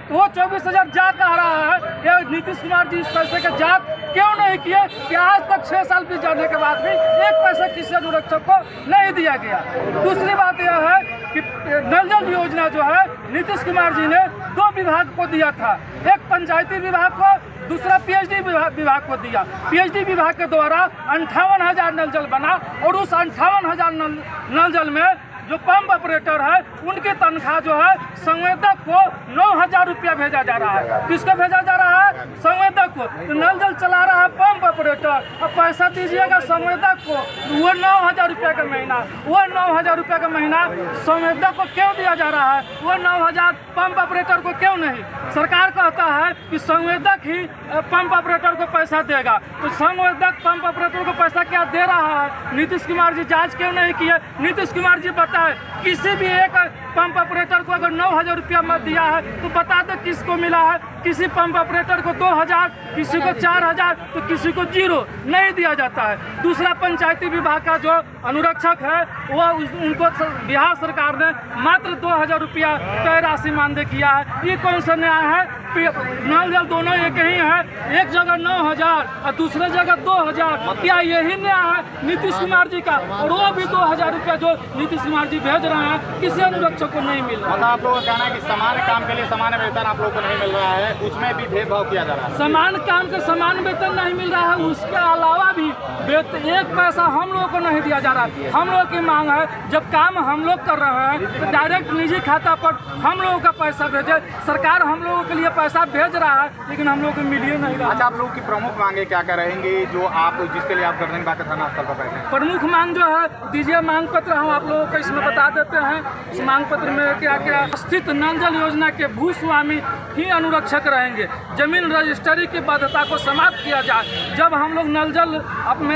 तो वो 24,000 जा कह रहा है। ये नीतीश कुमार जी इस पैसे का जांच क्यों नहीं किए कि आज तक 6 साल बीत जाने के बाद भी एक पैसा किसी अनुरक्षक को नहीं दिया गया। दूसरी बात यह है कि नल जल योजना जो है नीतीश कुमार जी ने 2 विभाग को दिया था, एक पंचायती विभाग को, दूसरा पीएचडी विभाग को दिया। पीएचडी विभाग के द्वारा 58,000 नल जल बना और उस 58,000 नल जल में जो पंप ऑपरेटर है उनकी तनख्वाह जो है संवेदक को 9,000 रुपया भेजा जा रहा है। किसको भेजा जा रहा है? संवेदक को। तो नल जल चला रहा है पंप ऑपरेटर, अब पैसा दीजिएगा संवेदक को, वो 9,000 रुपया का महीना, वो 9,000 रुपया का महीना संवेदक को क्यों दिया जा रहा है? वो 9,000 पंप ऑपरेटर को क्यों नहीं? सरकार कहता है कि संवेदक ही पंप ऑपरेटर को पैसा देगा, तो संवेदक पंप ऑपरेटर को पैसा क्या दे रहा है? नीतीश कुमार जी जांच क्यों नहीं किए? नीतीश कुमार जी बताए किसी भी एक पंप ऑपरेटर को अगर 9,000 रुपया मत दिया है तो बता दो किसको मिला है। किसी पंप ऑपरेटर को 2,000, किसी को 4,000, तो किसी को 0 नहीं दिया जाता है। दूसरा पंचायती विभाग का जो अनुरक्षक है वो उनको बिहार सरकार ने मात्र 2,000 रुपया तय राशि मानदेय किया है। ये कौन सा न्याय है? नल जल दोनों एक ही है, एक जगह 9,000 और दूसरे जगह 2,000। क्या यही न्याय है नीतीश कुमार जी का? और वो भी 2,000 रुपया जो नीतीश कुमार जी भेज रहे हैं किसी अनुरक्षक को नहीं मिल रहा। मतलब आप लोगों का कहना है कि समान काम के लिए समान वेतन आप लोगों को नहीं मिल रहा है, उसमें भी भेदभाव किया जा रहा है। समान काम के समान वेतन नहीं मिल रहा है, उसके अलावा भी एक पैसा हम लोगों को नहीं दिया जा रहा। हम लोगों की मांग है जब काम हम लोग कर रहे हैं तो डायरेक्ट निजी खाता पर हम लोगों का पैसा भेजे। सरकार हम लोगों के लिए पैसा भेज रहा है लेकिन हम लोगों को मिल ही नहीं रहा। अच्छा, आप लोगों की प्रमुख मांगे क्या क्या रहेंगी जो आप जिसके लिए आप गर्दन बात थाना स्थल पर बैठे हैं? प्रमुख मांग जो है दीजिए मांग पत्र, हम आप लोगों को इसमें बता देते हैं। इस मांग पत्र में क्या क्या स्थित नल जल योजना के भूस्वामी ही अनुरक्षक रहेंगे। जमीन रजिस्ट्री की बाध्यता को समाप्त किया जाए। जब हम लोग नल जल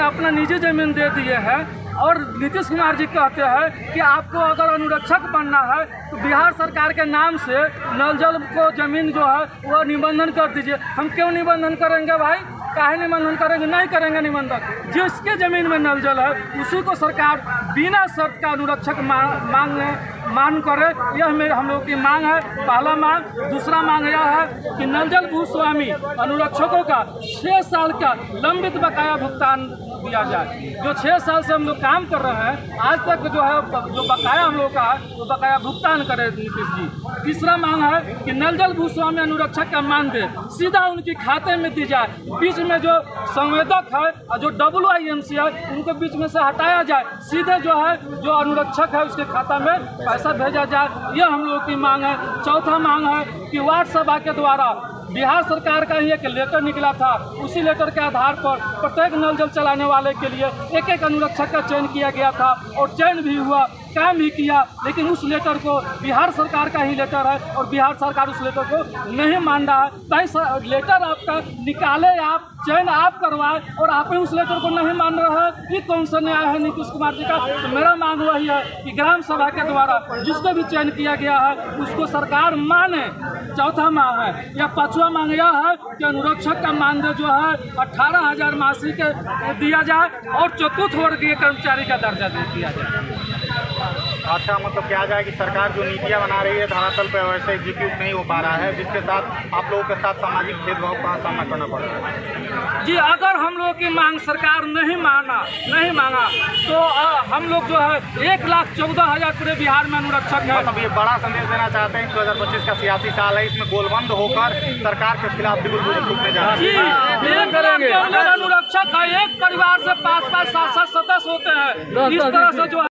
अपना निजी जमीन दे दिए हैं और नीतीश कुमार जी कहते हैं कि आपको अगर अनुरक्षक बनना है तो बिहार सरकार के नाम से नल जल को जमीन जो है वो निबंधन कर दीजिए। हम क्यों निबंधन करेंगे भाई? काहे निबंधन करेंगे? नहीं करेंगे निबंधन। जिसके जमीन में नल जल है उसी को सरकार बिना शर्त का अनुरक्षक मान करे। यह हम लोगों की मांग है, पहला मांग। दूसरा मांग यह है कि नल जल भूस्वामी अनुरक्षकों का 6 साल का लंबित बकाया भुगतान दिया जाए। जो 6 साल से हम लोग काम कर रहे हैं आज तक जो है जो बकाया हम लोग का है वो बकाया भुगतान करे नीतीश जी। तीसरा मांग है कि नल जल भूस्वामी अनुरक्षक का मानदेय सीधा उनके खाते में दी जाए। बीच में जो संवेदक है और जो WIMC है उनको बीच में से हटाया जाए, सीधे जो है जो अनुरक्षक है उसके खाता में पैसा भेजा जाए। यह हम लोगों की मांग है। चौथा मांग है कि वार्ड सभा के द्वारा बिहार सरकार का ही एक लेटर निकला था, उसी लेटर के आधार पर प्रत्येक नल जल चलाने वाले के लिए एक अनुरक्षक का चयन किया गया था और चयन भी हुआ, काम भी किया। लेकिन उस लेटर को बिहार सरकार का ही लेटर है और बिहार सरकार उस लेटर को नहीं मान रहा है। भाई लेटर आपका निकाले, आप चयन आप करवाए और आप ही उस लेटर को नहीं मान रहे हैं। ये कौन सा न्याय है नीतीश कुमार जी का? तो मेरा मांग वही है कि ग्राम सभा के द्वारा जिसको भी चयन किया गया है उसको सरकार माने। चौथा मांग है या पांचवा मांग यह है कि अनुरक्षक का मानदेय जो है 18,000 मासिक दिया जाए और चतुर्थ वर्गीय कर्मचारी का दर्जा दिया जाए। अच्छा, मतलब क्या जाए कि सरकार जो नीतियाँ बना रही है धरातल पर वैसे एग्जीक्यूट नहीं हो पा रहा है, जिसके साथ आप लोगों के साथ सामाजिक भेदभाव का सामना करना पड़ रहा है। जी, अगर हम लोगों की मांग सरकार नहीं मांगा तो हम लोग जो है 1,14,000 पूरे बिहार में अनुरक्षक है। मतलब ये बड़ा संदेश देना चाहते हैं कि 2025 का सियासी साल है, इसमें गोलबंद होकर सरकार के खिलाफ बिल्कुल रुकने जा रहे हैं। अनुरक्षक है, एक परिवार से 5-5, 7-7 सदस्य होते हैं। इस तरह से जो